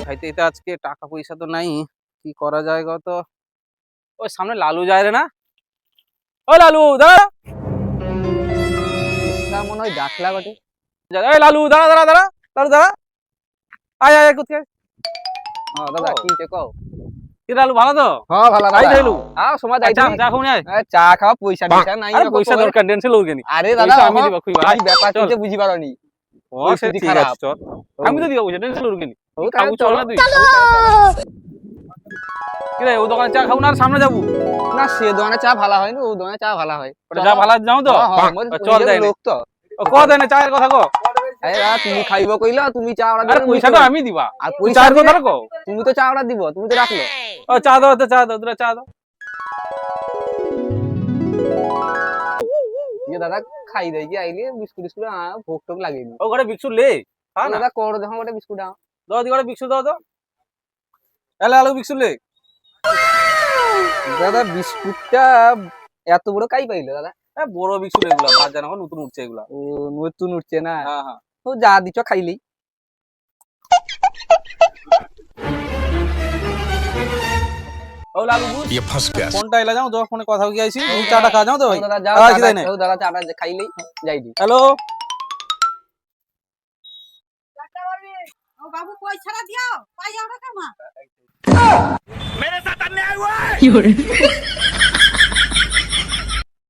খাইতে খাইতে আজকে টাকা পয়সা তো নাই, কি করা যায় গো? তো ওই সামনে লালু যায় রে না? ও লালু দাঁড়া, মনে হয় ডাকলা বটে। এই লালু দাঁড়া দাঁড়া দাঁড়া, লালু দাঁড়া, আয় আয় কোথায়? দাদা কি কও? কি লালু ভালো তো? হ্যাঁ ভালো আই দাদা। যাইলু সময় চা যাইছি। চা খাওনি আয়। চা খাওয়া পয়সা দিছা নাই। আরে পয়সা দরকার ডেন্সে লোক গেনি। আরে দাদা আমি দিবা কইবা এই ব্যাপার চল। কিছু বুঝি পারোনি। ও সে ঠিক আছে চল, আমি তো দিবা পয়সা ডেন্সে লোক গেনি। খাবো চল না তুই। কি রে ও দোকানে চা খাবো না আর সামনে যাবো? না সে দোকানে চা ভালো হয় না, ও দোকানে চা ভালো হয়। ওটা যা ভালো যাও তো চল দেয় লোক তো। ক দেয় না চায়ের কথা কো। আরে দাদা তুমি খাইব কইলা, তুমি চা অর্ডার আরে দিলে পয়সাটা আমি দিবা আর পয়সা পয়সা কথা কো। তুমি তো চা অর্ডার দিব, তুমি তো রাখলো। ও চা দাও তো চা দাও, তোরা চা দাও। ये दादा खाई दे की आइले बिस्कुट बिस्कुट भोग टोक लागेनी। ও ঘরে বিক্সু লে খা না। दादा कोड़ देखो गोटे बिस्कुट आ দাও দি ঘরে বিক্সু দাও তো। এলা আলু বিক্সু লে। दादा बिस्कुटটা এত বড় কাই পাইলো দাদা? এ বড় বিক্সু এগুলা বাজার এখন নতুন উঠছে এগুলা। ও নতুন উঠছে না। হ্যাঁ হ্যাঁ ও যা দিছো খাইলেই। ও লালু বুঝ ये फंस गया। ফোনটা এলা যাও, তোমার ফোনে কথা কি আইছি, তুমি চাটা খা যাও তো ভাই। দাদা যাও আইছি তাই না। ও দাদা চাটা খাইলেই যাইদি। হ্যালো ओ बाबू पैसा दियो पाई जाओ रे कमा मेरे साथ अन्याय हुआ है।